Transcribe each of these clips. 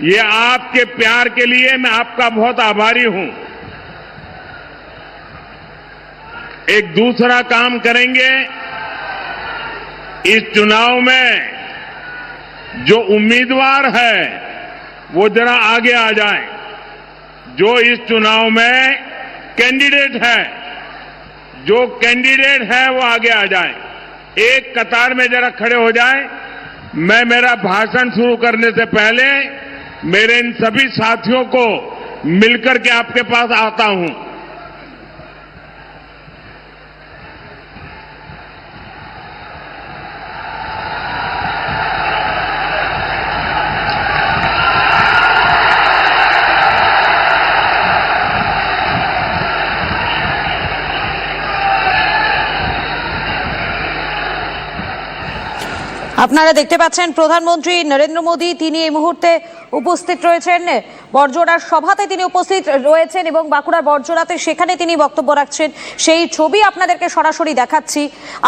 ये आपके प्यार के लिए मैं आपका बहुत आभारी हूं। एक दूसरा काम करेंगे, इस चुनाव में जो उम्मीदवार है वो जरा आगे आ जाए। जो इस चुनाव में कैंडिडेट है, जो कैंडिडेट है वो आगे आ जाए, एक कतार में जरा खड़े हो जाए। मैं मेरा भाषण शुरू करने से पहले मेरे इन सभी साथियों को मिलकर के आपके पास आता हूं। আপনারা দেখতে পাচ্ছেন প্রধানমন্ত্রী নরেন্দ্র মোদী তিনি এই মুহূর্তে উপস্থিত রয়েছেন বড়জোড়ার সভাতে। তিনি উপস্থিত রয়েছেন এবং বাঁকুড়ার বড়জোড়াতে সেখানে তিনি বক্তব্য রাখছেন। সেই ছবি আপনাদেরকে সরাসরি দেখাচ্ছি।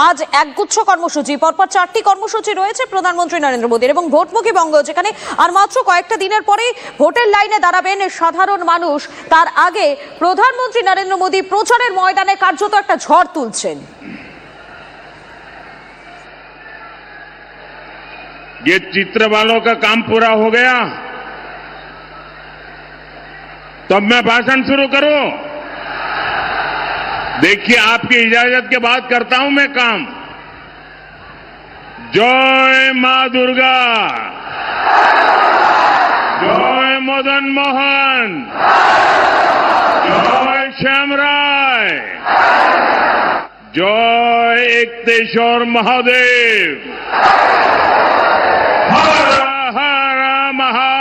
আজ একগুচ্ছ কর্মসূচি, পরপর 4টি কর্মসূচি রয়েছে প্রধানমন্ত্রী নরেন্দ্র মোদীর এবং ভোটমুখী বঙ্গ, যেখানে আর মাত্র কয়েকটা দিনের পরেই ভোটের লাইনে দাঁড়াবেন সাধারণ মানুষ। তার আগে প্রধানমন্ত্রী নরেন্দ্র মোদী প্রচারের ময়দানে কার্যত একটা ঝড় তুলছেন। ये चित्र वालों का काम पूरा हो गया, तब मैं भाषण शुरू करूं। देखिए, आपकी इजाजत के बाद करता हूं मैं काम। जय मां दुर्गा, जय मदन मोहन, जय श्यामराय, जय एकतेश्वर महादेव, हर हर महादेव।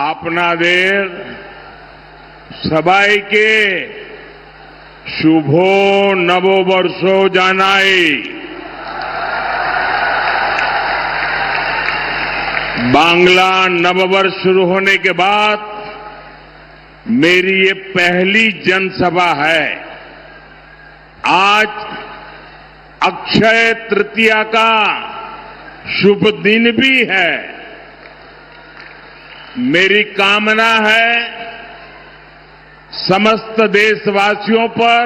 आपनादेर सबाइके शुभो नववर्षो जानाई। बांग्ला नववर्ष शुरू होने के बाद मेरी ये पहली जनसभा है। आज अक्षय तृतीया का शुभ दिन भी है। मेरी कामना है समस्त देशवासियों पर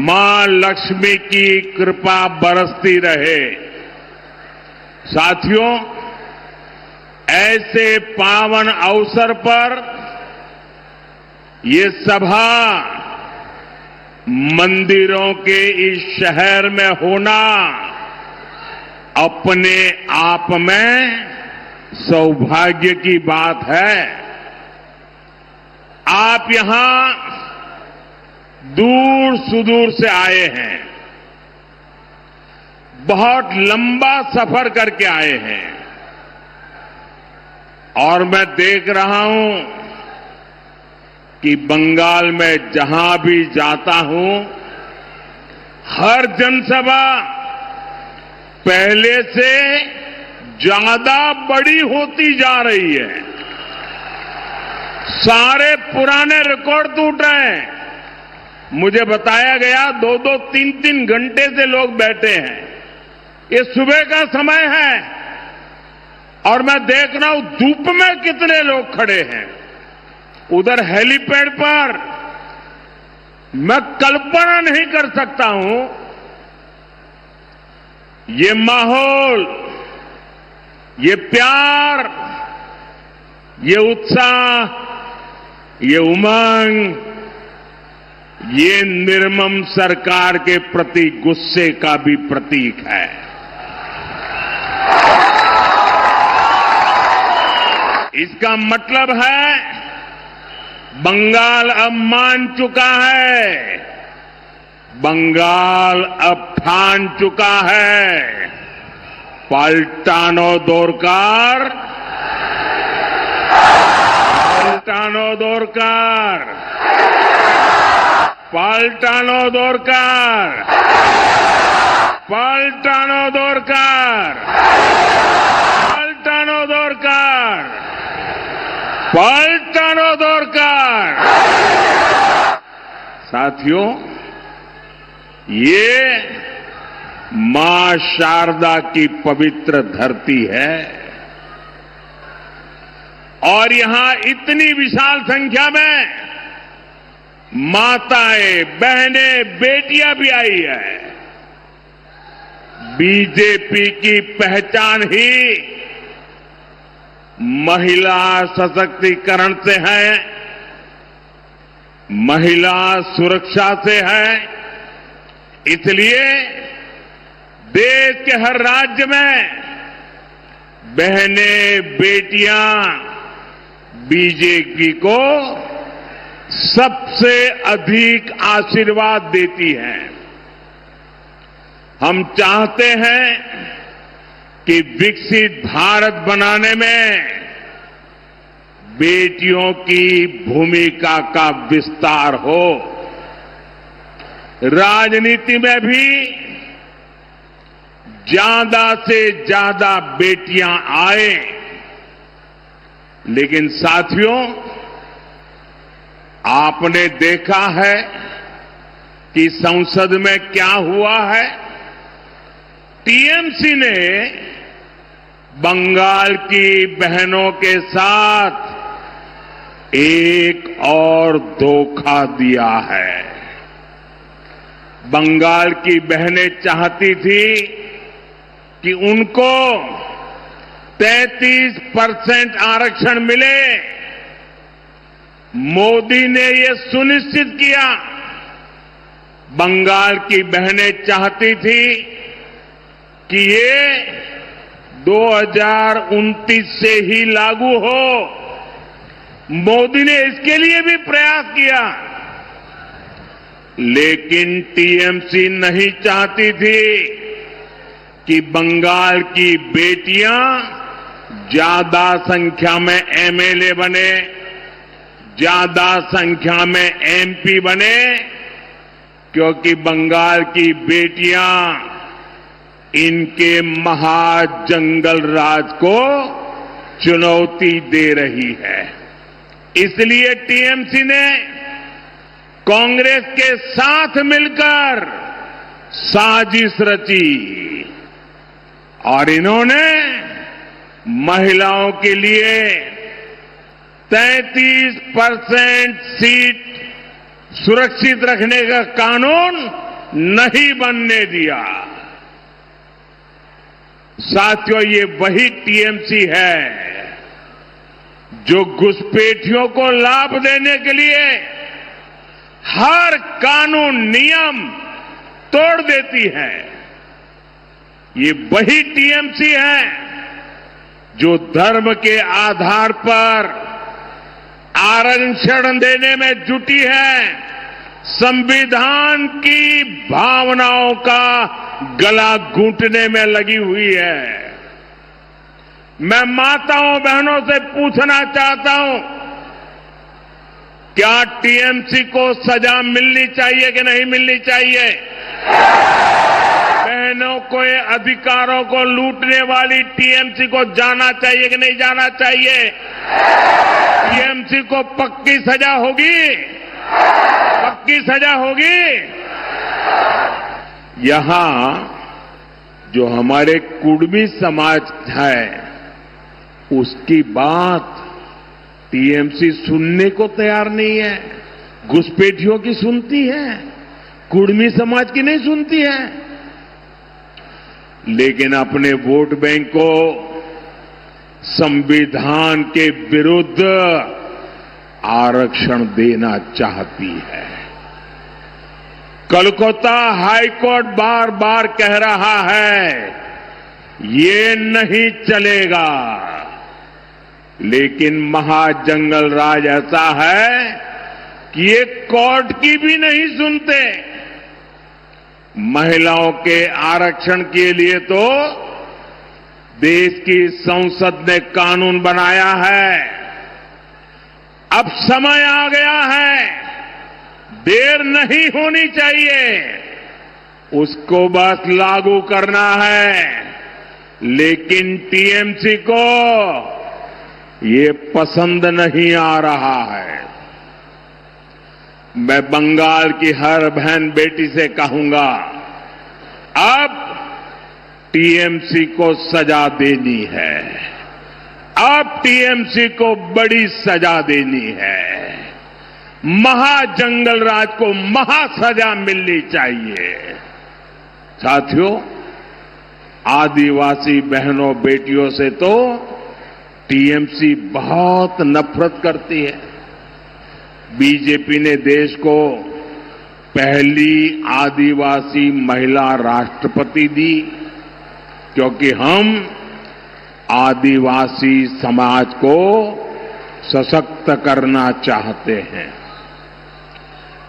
मां लक्ष्मी की कृपा बरसती रहे। साथियों, ऐसे पावन अवसर पर ये सभा मंदिरों के इस शहर में होना अपने आप में सौभाग्य की बात है। आप यहां दूर सुदूर से आए हैं, बहुत लंबा सफर करके आए हैं, और मैं देख रहा हूं कि बंगाल में जहां भी जाता हूं, हर जनसभा पहले से ज्यादा बड़ी होती जा रही है। सारे पुराने रिकॉर्ड टूट रहे हैं। मुझे बताया गया 2-2, 3-3 घंटे से लोग बैठे हैं। ये सुबह का समय है और मैं देख रहा हूं धूप में कितने लोग खड़े हैं। उधर हेलीपैड पर मैं कल्पना नहीं कर सकता हूं। ये माहौल, ये प्यार, ये उत्साह, ये उमंग, ये निर्मम सरकार के प्रति गुस्से का भी प्रतीक है। इसका मतलब है बंगाल अब मान चुका है, बंगाल अब ठान चुका है। पलटानो दोरकार, पलटानो दोरकार, पलटानो दोरकार, पलटानो दोरकार, पलटानो दोरकार, पलटानो दोरकार। साथियों, ये मां शारदा की पवित्र धरती है और यहां इतनी विशाल संख्या में माताएं, बहनें, बेटियां भी आई है। बीजेपी की पहचान ही महिला सशक्तिकरण से है, महिला सुरक्षा से है। इसलिए देश के हर राज्य में बहनें, बेटियां बीजेपी को सबसे अधिक आशीर्वाद देती हैं। हम चाहते हैं कि विकसित भारत बनाने में बेटियों की भूमिका का विस्तार हो। राजनीति में भी ज्यादा से ज्यादा बेटियां आए। लेकिन साथियों, आपने देखा है कि संसद में क्या हुआ है। टीएमसी ने बंगाल की बहनों के साथ एक और धोखा दिया है। बंगाल की बहनें चाहती थी कि उनको 33% आरक्षण मिले। मोदी ने ये सुनिश्चित किया। बंगाल की बहनें चाहती थी कि ये 2029 से ही लागू हो। मोदी ने इसके लिए भी प्रयास किया, लेकिन टीएमसी नहीं चाहती थी कि बंगाल की बेटियां ज्यादा संख्या में एमएलए बने, ज्यादा संख्या में एमपी बने, क्योंकि बंगाल की बेटियां इनके महाजंगल राज को चुनौती दे रही है। इसलिए टीएमसी ने कांग्रेस के साथ मिलकर साजिश रची और इन्होंने महिलाओं के लिए 33% सीट सुरक्षित रखने का कानून नहीं बनने दिया। साथियों, ये वही टीएमसी है जो घुसपैठियों को लाभ देने के लिए हर कानून नियम तोड़ देती है। ये वही टीएमसी है जो धर्म के आधार पर आरक्षण देने में जुटी है, संविधान की भावनाओं का गला घूंटने में लगी हुई है। मैं माताओं बहनों से पूछना चाहता हूं, क्या टीएमसी को सजा मिलनी चाहिए कि नहीं मिलनी चाहिए? बहनों के अधिकारों को लूटने वाली टीएमसी को जाना चाहिए कि नहीं जाना चाहिए? टीएमसी को पक्की सजा होगी, पक्की सजा होगी। यहां जो हमारे कुर्मी समाज है, उसकी बात टीएमसी सुनने को तैयार नहीं है। घुसपैठियों की सुनती है, कुर्मी समाज की नहीं सुनती है। लेकिन अपने वोट बैंक को संविधान के विरुद्ध आरक्षण देना चाहती है। कोलकाता हाईकोर्ट बार बार कह रहा है ये नहीं चलेगा, लेकिन महाजंगल राज ऐसा है कि ये कोर्ट की भी नहीं सुनते। महिलाओं के आरक्षण के लिए तो देश की संसद ने कानून बनाया है। अब समय आ गया है, देर नहीं होनी चाहिए, उसको बस लागू करना है। लेकिन टीएमसी को ये पसंद नहीं आ रहा है। मैं बंगाल की हर बहन बेटी से कहूंगा, अब टीएमसी को सजा देनी है। अब टीएमसी को बड़ी सजा देनी है। महाजंगल राज को महासजा मिलनी चाहिए। साथियों, आदिवासी बहनों बेटियों से तो टीएमसी बहुत नफरत करती है। बीजेपी ने देश को पहली आदिवासी महिला राष्ट्रपति दी क्योंकि हम आदिवासी समाज को सशक्त करना चाहते हैं।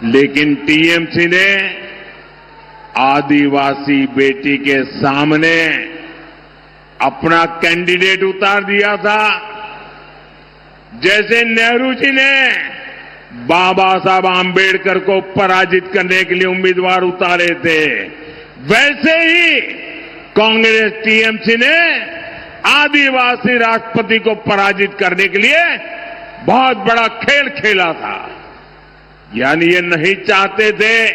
लेकिन टीएमसी ने आदिवासी बेटी के सामने अपना कैंडिडेट उतार दिया था। जैसे नेहरू जी ने बाबा साहब आंबेडकर को पराजित करने के लिए उम्मीदवार उतारे थे, वैसे ही कांग्रेस टीएमसी ने आदिवासी राष्ट्रपति को पराजित करने के लिए बहुत बड़ा खेल खेला था। यानी ये नहीं चाहते थे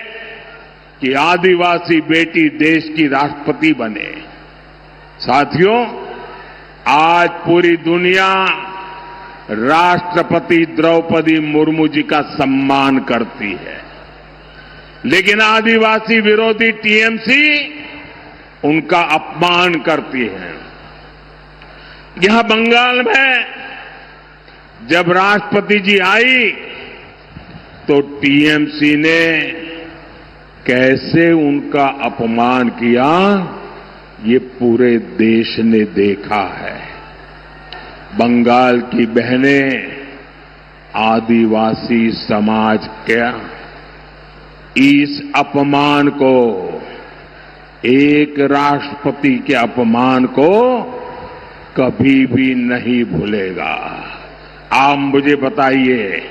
कि आदिवासी बेटी देश की राष्ट्रपति बने। साथियों, आज पूरी दुनिया राष्ट्रपति द्रौपदी मुर्मू जी का सम्मान करती है, लेकिन आदिवासी विरोधी टीएमसी उनका अपमान करती है। यहां बंगाल में जब राष्ट्रपति जी आई तो टीएमसी ने कैसे उनका अपमान किया, ये पूरे देश ने देखा है। बंगाल की बहनें आदिवासी समाज के इस अपमान को, एक राष्ट्रपति के अपमान को कभी भी नहीं भूलेगा। आप मुझे बताइए,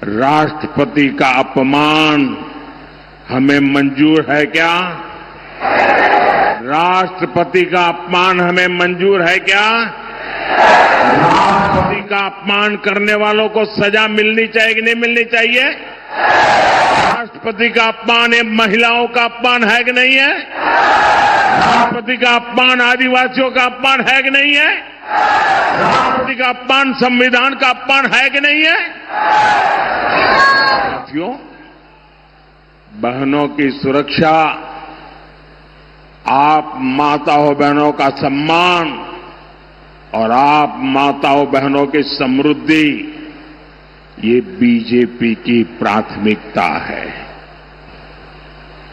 राष्ट्रपति का अपमान हमें मंजूर है क्या? राष्ट्रपति का अपमान हमें मंजूर है क्या? राष्ट्रपति का अपमान करने वालों को सजा मिलनी चाहिए कि नहीं मिलनी चाहिए? राष्ट्रपति का अपमान ये महिलाओं का अपमान है कि नहीं है? राष्ट्रपति का अपमान आदिवासियों का अपमान है कि नहीं है? राष्ट्रपति का अपमान संविधान का अपमान है कि नहीं है? साथियों, बहनों की सुरक्षा, आप माताओं बहनों का सम्मान और आप माताओं बहनों की समृद्धि, ये बीजेपी की प्राथमिकता है।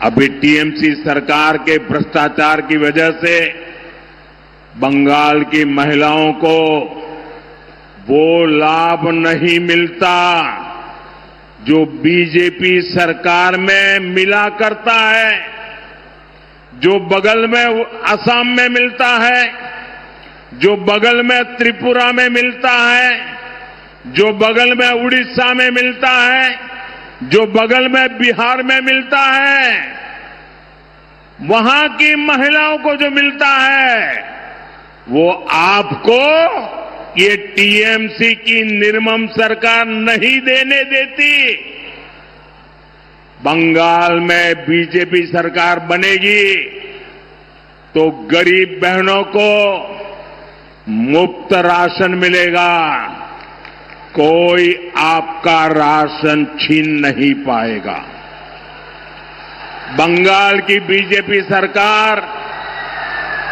अभी टीएमसी सरकार के भ्रष्टाचार की वजह से बंगाल की महिलाओं को वो लाभ नहीं मिलता जो बीजेपी सरकार में मिला करता है, जो बगल में असम में मिलता है, जो बगल में त्रिपुरा में मिलता है, जो बगल में उड़ीसा में मिलता है, जो बगल में बिहार में मिलता है। वहां की महिलाओं को जो मिलता है वो आपको ये टीएमसी की निर्मम सरकार नहीं देने देती। बंगाल में बीजेपी सरकार बनेगी तो गरीब बहनों को मुफ्त राशन मिलेगा, कोई आपका राशन छीन नहीं पाएगा। बंगाल की बीजेपी सरकार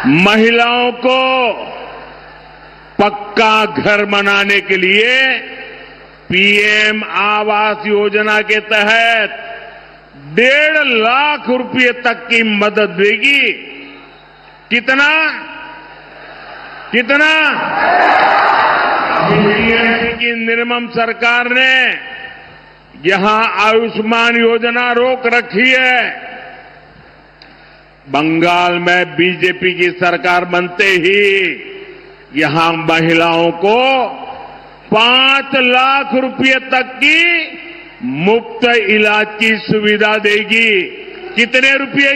महिलाओं को पक्का घर बनाने के लिए पीएम आवास योजना के तहत 1.5 लाख रुपए तक की मदद देगी। कितना? टीएमसी की निर्मम सरकार ने यहां आयुष्मान योजना रोक रखी है। बंगाल में बीजेपी की सरकार बनते ही यहां महिलाओं को 5 लाख रुपए तक की मुफ्त इलाज की सुविधा देगी। कितने रुपए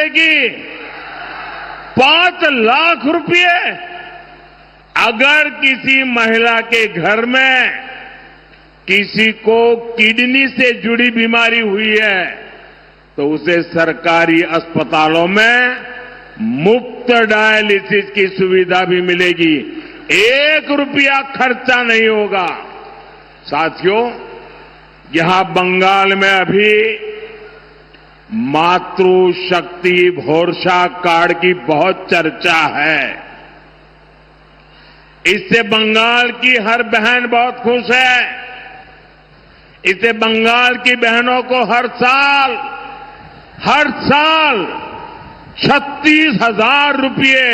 की? 5 लाख रुपए। अगर किसी महिला के घर में किसी को किडनी से जुड़ी बीमारी हुई है तो उसे सरकारी अस्पतालों में मुफ्त डायलिसिस की सुविधा भी मिलेगी। 1 रुपया खर्चा नहीं होगा। साथियों, यहां बंगाल में अभी मातृशक्ति भरोसा कार्ड की बहुत चर्चा है। इससे बंगाल की हर बहन बहुत खुश है। इससे बंगाल की बहनों को हर साल 36,000 रुपये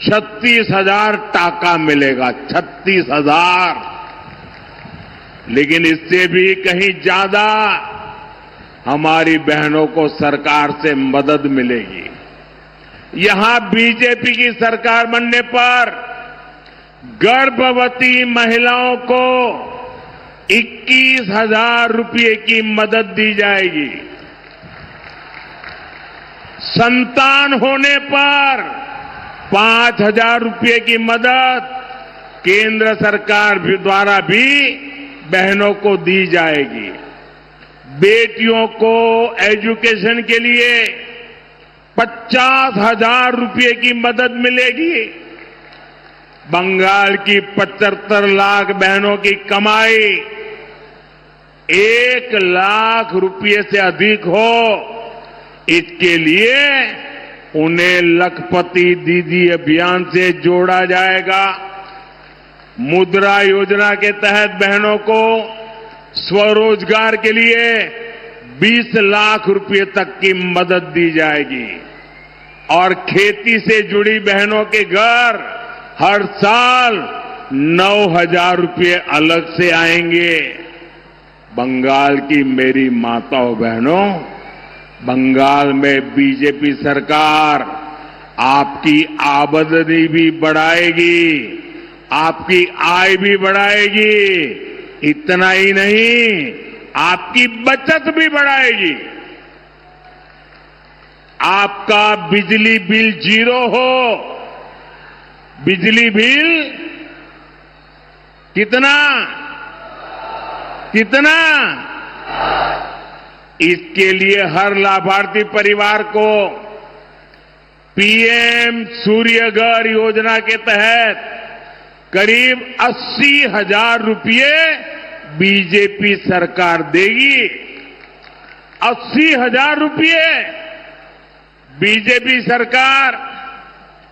36,000 टाका मिलेगा। 36,000। लेकिन इससे भी कहीं ज्यादा हमारी बहनों को सरकार से मदद मिलेगी। यहां बीजेपी की सरकार बनने पर गर्भवती महिलाओं को 21,000 रुपये की मदद दी जाएगी। संतान होने पर 5,000 रुपये की मदद केंद्र सरकार द्वारा भी बहनों को दी जाएगी। बेटियों को एजुकेशन के लिए 50,000 रुपये की मदद मिलेगी। बंगाल की 75 लाख बहनों की कमाई 1 लाख रुपये से अधिक हो, इसके लिए उन्हें लखपति दीदी अभियान से जोड़ा जाएगा। मुद्रा योजना के तहत बहनों को स्वरोजगार के लिए 20 लाख रुपये तक की मदद दी जाएगी और खेती से जुड़ी बहनों के घर हर साल 9,000 रुपये अलग से आएंगे। बंगाल की मेरी माताओं बहनों, बंगाल में बीजेपी सरकार आपकी आमदनी भी बढ़ाएगी, आपकी आय भी बढ़ाएगी। इतना ही नहीं, आपकी बचत भी बढ़ाएगी। आपका बिजली बिल 0 हो। बिजली बिल कितना? इसके लिए हर लाभार्थी परिवार को पीएम सूर्यघर योजना के तहत करीब 80,000 रुपये बीजेपी सरकार देगी। 80,000 रुपये बीजेपी सरकार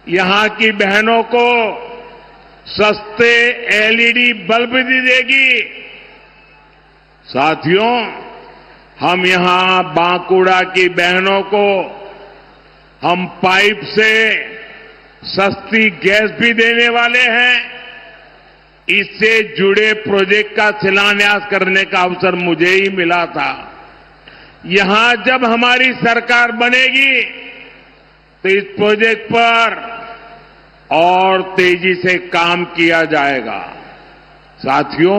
यहां की बहनों को सस्ते एलईडी बल्ब भी देगी। साथियों, हम यहां बांकुड़ा की बहनों को हम पाइप से सस्ती गैस भी देने वाले हैं। इससे जुड़े प्रोजेक्ट का शिलान्यास करने का अवसर मुझे ही मिला था। यहां जब हमारी सरकार बनेगी तो इस प्रोजेक्ट पर और तेजी से काम किया जाएगा। साथियों,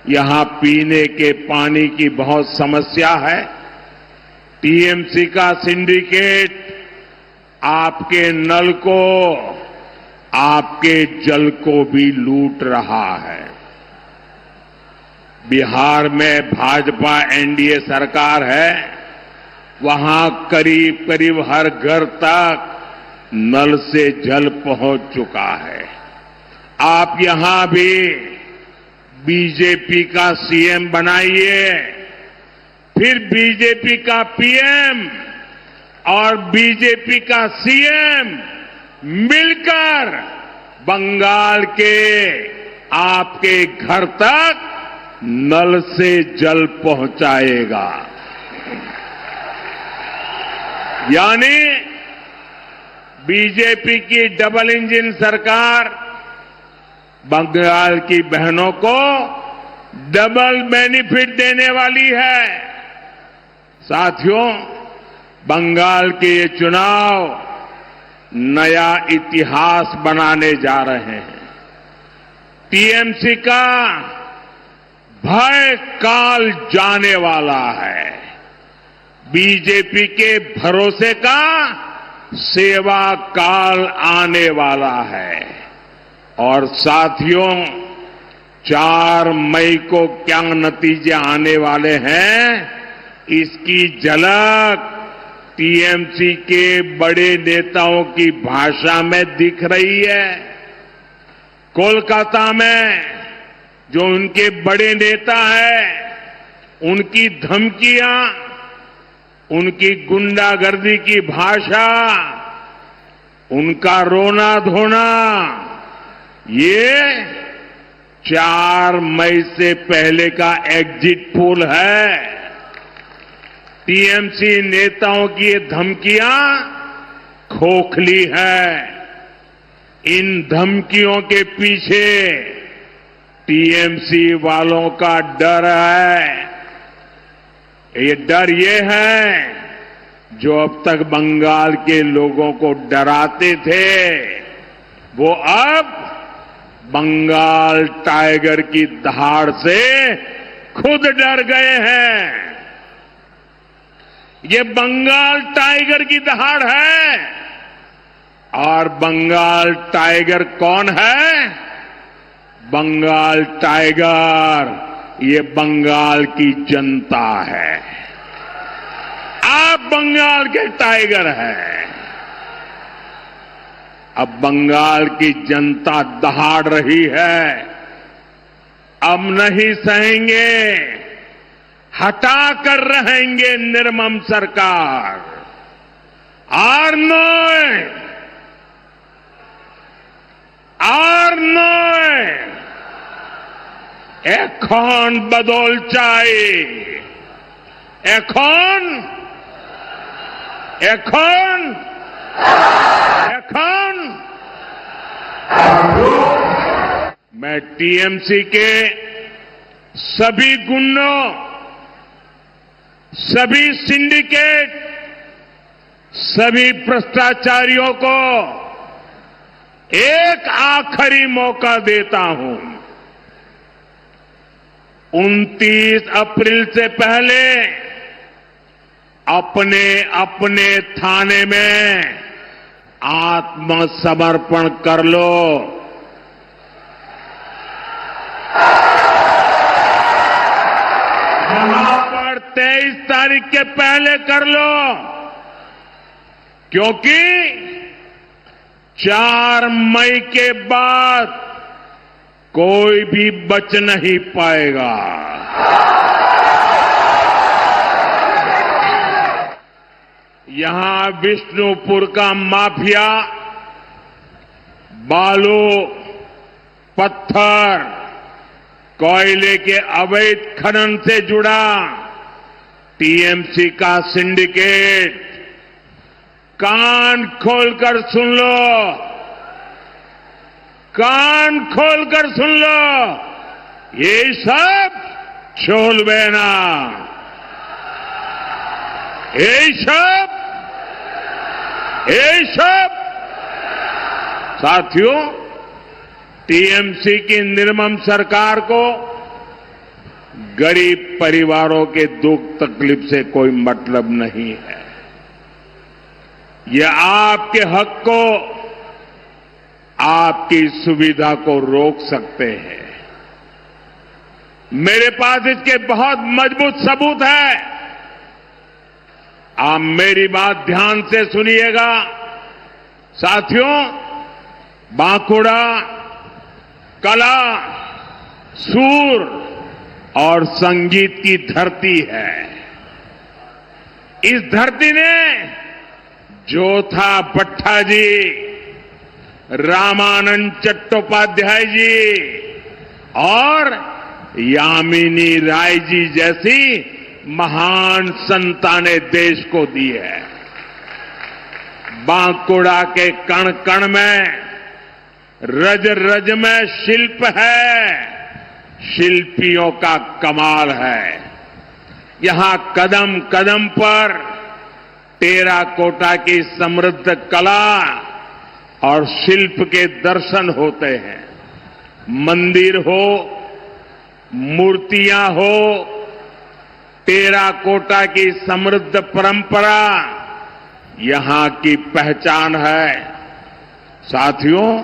यहां पीने के पानी की बहुत समस्या है। टीएमसी का सिंडिकेट आपके नल को, आपके जल को भी लूट रहा है। बिहार में भाजपा एनडीए सरकार है। वहां करीब करीब हर घर तक नल से जल पहुंच चुका है। आप यहां भी बीजेपी का सीएम बनाइए, फिर बीजेपी का पीएम और बीजेपी का सीएम मिलकर बंगाल के आपके घर तक नल से जल पहुंचाएगा। यानी बीजेपी की डबल इंजन सरकार बंगाल की बहनों को डबल बेनिफिट देने वाली है। साथियों, बंगाल के ये चुनाव नया इतिहास बनाने जा रहे हैं। टीएमसी का भय काल जाने वाला है। बीजेपी के भरोसे का सेवा काल आने वाला है। और साथियों, 4 मई को क्या नतीजे आने वाले हैं, इसकी झलक टीएमसी के बड़े नेताओं की भाषा में दिख रही है। कोलकाता में जो उनके बड़े नेता हैं, उनकी धमकियां, उनकी गुंडागर्दी की भाषा, उनका रोना धोना, ये 4 मई से पहले का एग्जिट पोल है। टीएमसी नेताओं की ये धमकियां खोखली है। इन धमकियों के पीछे टीएमसी वालों का डर है। ये डर ये है जो अब तक बंगाल के लोगों को डराते थे, वो अब बंगाल टाइगर की दहाड़ से खुद डर गए हैं। ये बंगाल टाइगर की दहाड़ है। और बंगाल टाइगर कौन है? बंगाल टाइगर ये बंगाल की जनता है। आप बंगाल के टाइगर हैं। अब बंगाल की जनता दहाड़ रही है। अब नहीं सहेंगे, हटा कर रहेंगे निर्मम सरकार। আর নয়, এখন বদল চাই। এখন मैं टीएमसी के सभी गुंडों, सभी सिंडिकेट, सभी भ्रष्टाचारियों को एक आखिरी मौका देता हूं। 29 अप्रैल से पहले अपने अपने थाने में आत्मसमर्पण कर लो। यहां पर 23 तारीख के पहले कर लो, क्योंकि 4 मई के बाद कोई भी बच नहीं पाएगा। यहां विष्णुपुर का माफिया बालू, पत्थर, कोयले के अवैध खनन से जुड़ा टीएमसी का सिंडिकेट, कान खोलकर सुन लो, कान खोलकर सुन लो, ये सब छोड़बे ना। ये सब साथियों, टीएमसी की निर्मम सरकार को गरीब परिवारों के दुख तकलीफ से कोई मतलब नहीं है। ये आपके हक को, आपकी सुविधा को रोक सकते हैं। मेरे पास इसके बहुत मजबूत सबूत है। आप मेरी बात ध्यान से सुनिएगा। साथियों, बांकुड़ा कला, सूर और संगीत की धरती है। इस धरती ने जोथा भट्टा जी, रामानंद चट्टोपाध्याय जी और यामिनी राय जी जैसी महान संतानें देश को दी है। बांकुड़ा के कण कण में, रज रज में शिल्प है, शिल्पियों का कमाल है। यहां कदम कदम पर टेराकोटा की समृद्ध कला और शिल्प के दर्शन होते हैं। मंदिर हो, मूर्तियां हो, टेराकोटा की समृद्ध परंपरा यहां की पहचान है। साथियों,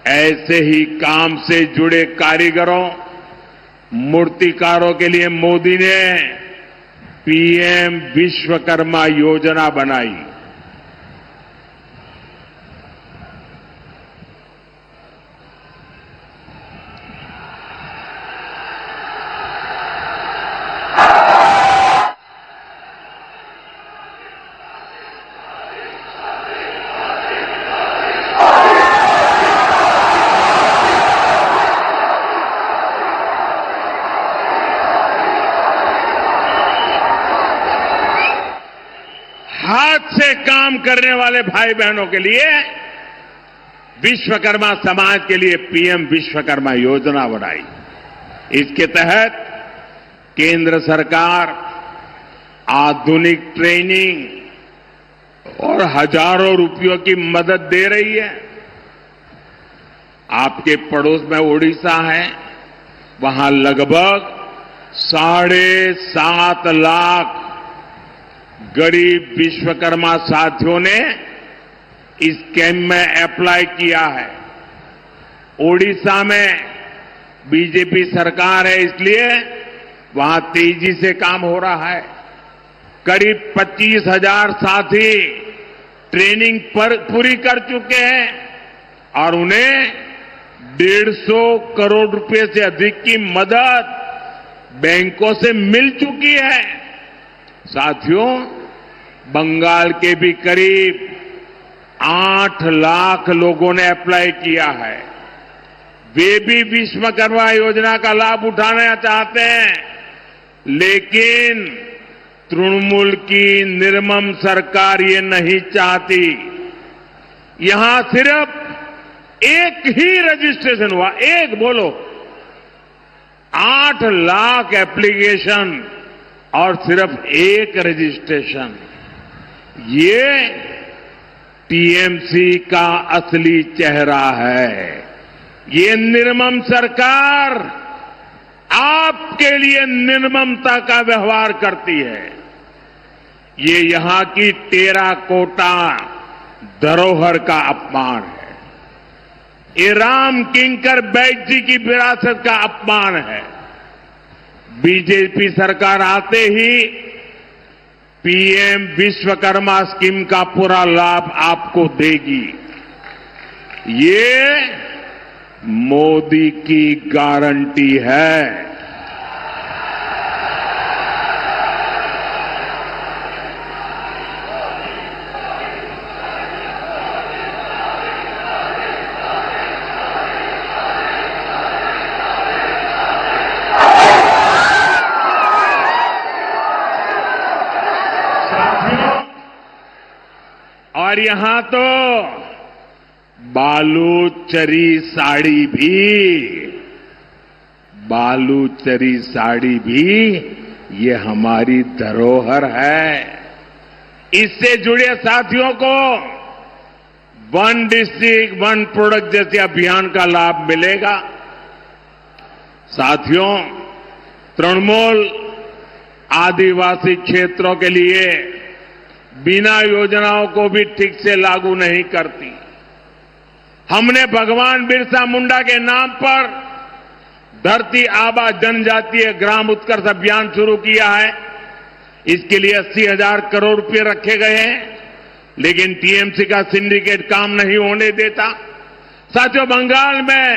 ऐसे ही काम से जुड़े कारीगरों, मूर्तिकारों के लिए मोदी ने पीएम विश्वकर्मा योजना बनाई। हाथ से काम करने वाले भाई बहनों के लिए विश्वकर्मा समाज के लिए पीएम विश्वकर्मा योजना बनाई। इसके तहत केंद्र सरकार आधुनिक ट्रेनिंग और हजारों रुपयों की मदद दे रही है। आपके पड़ोस में ओडिशा है, वहां लगभग 7.5 लाख गरीब विश्वकर्मा साथियों ने इस कैंप में अप्लाई किया है। ओडिशा में बीजेपी सरकार है, इसलिए वहां तेजी से काम हो रहा है। करीब 25,000 साथी ट्रेनिंग पर पूरी कर चुके हैं और उन्हें 150 करोड़ रुपए से अधिक की मदद बैंकों से मिल चुकी है। साथियों, बंगाल के भी करीब 8 लाख लोगों ने अप्लाई किया है। वे भी विश्वकर्मा योजना का लाभ उठाना चाहते हैं, लेकिन तृणमूल की निर्मम सरकार ये नहीं चाहती। यहां सिर्फ एक ही रजिस्ट्रेशन हुआ, एक बोलो, 8 लाख एप्लीकेशन और सिर्फ एक रजिस्ट्रेशन। ये टीएमसी का असली चेहरा है। ये निर्मम सरकार आपके लिए निर्ममता का व्यवहार करती है। ये यहां की टेराकोटा धरोहर का अपमान है। ये राम किंकर बैग जी की विरासत का अपमान है। बीजेपी सरकार आते ही पीएम विश्वकर्मा स्कीम का पूरा लाभ आपको देगी। ये मोदी की गारंटी है। और यहां तो बालूचरी साड़ी भी ये हमारी धरोहर है। इससे जुड़े साथियों को वन डिस्ट्रिक्ट वन प्रोडक्ट जैसे अभियान का लाभ मिलेगा। साथियों, तृणमूल आदिवासी क्षेत्रों के लिए बिना योजनाओं को भी ठीक से लागू नहीं करती। हमने भगवान बिरसा मुंडा के नाम पर धरती आबा जनजातीय ग्राम उत्कर्ष अभियान शुरू किया है। इसके लिए 80,000 करोड़ रुपए रखे गए हैं, लेकिन टीएमसी का सिंडिकेट काम नहीं होने देता। साथियों, बंगाल में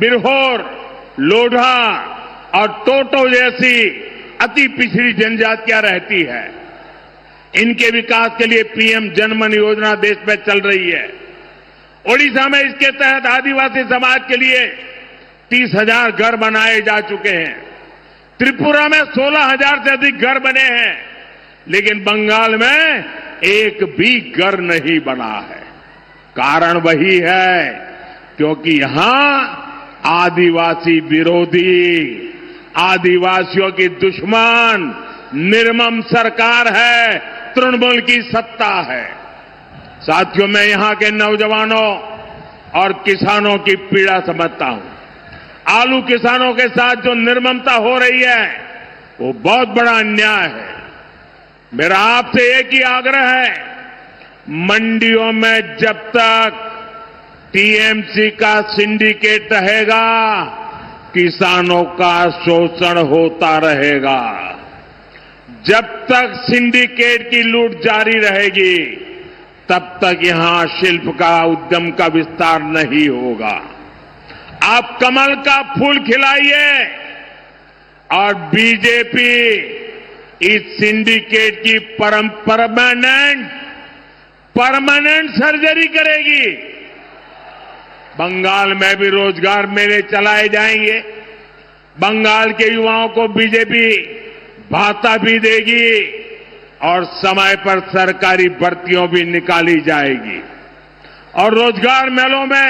बिरहोर, लोढ़ा और टोटो जैसी अति पिछड़ी जनजातियां रहती है। इनके विकास के लिए पीएम जनमन योजना देश में चल रही है। ओडिशा में इसके तहत आदिवासी समाज के लिए 30,000 घर बनाए जा चुके हैं। त्रिपुरा में 16,000 से अधिक घर बने हैं, लेकिन बंगाल में एक भी घर नहीं बना है। कारण वही है क्योंकि यहां आदिवासी विरोधी, आदिवासियों की दुश्मन निर्मम सरकार है, तृणमूल की सत्ता है। साथियों, मैं यहां के नौजवानों और किसानों की पीड़ा समझता हूं। आलू किसानों के साथ जो निर्ममता हो रही है वो बहुत बड़ा अन्याय है। मेरा आपसे एक ही आग्रह है, मंडियों में जब तक टीएमसी का सिंडिकेट रहेगा, किसानों का शोषण होता रहेगा। जब तक सिंडिकेट की लूट जारी रहेगी तब तक यहां शिल्प का उद्यम का विस्तार नहीं होगा। आप कमल का फूल खिलाइए और बीजेपी इस सिंडिकेट की परमानेंट सर्जरी करेगी। बंगाल में भी रोजगार मेले चलाए जाएंगे। बंगाल के युवाओं को बीजेपी भाता भी देगी और समय पर सरकारी भर्तियों भी निकाली जाएगी और रोजगार मेलों में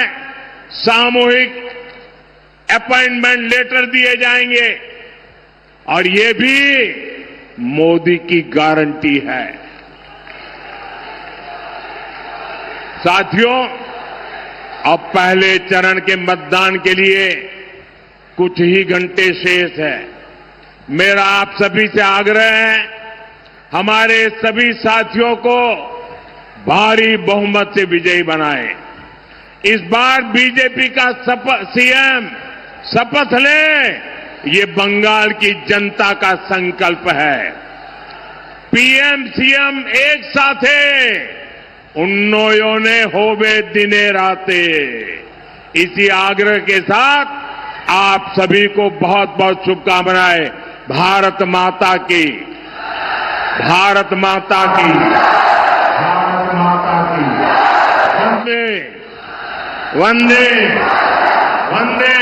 सामूहिक अपॉइंटमेंट लेटर दिए जाएंगे और ये भी मोदी की गारंटी है। साथियों, अब पहले चरण के मतदान के लिए कुछ ही घंटे शेष है। मेरा आप सभी से आग्रह है, हमारे सभी साथियों को भारी बहुमत से विजयी बनाएं। इस बार बीजेपी का सीएम शपथ ले, ये बंगाल की जनता का संकल्प है। पीएम सीएम एक साथे उन्नोयोने होवे दिने राते। इसी आग्रह के साथ आप सभी को बहुत बहुत शुभकामनाएं। भारत माता की, भारत माता की, भारत माता की। वंदे वंदे वंदे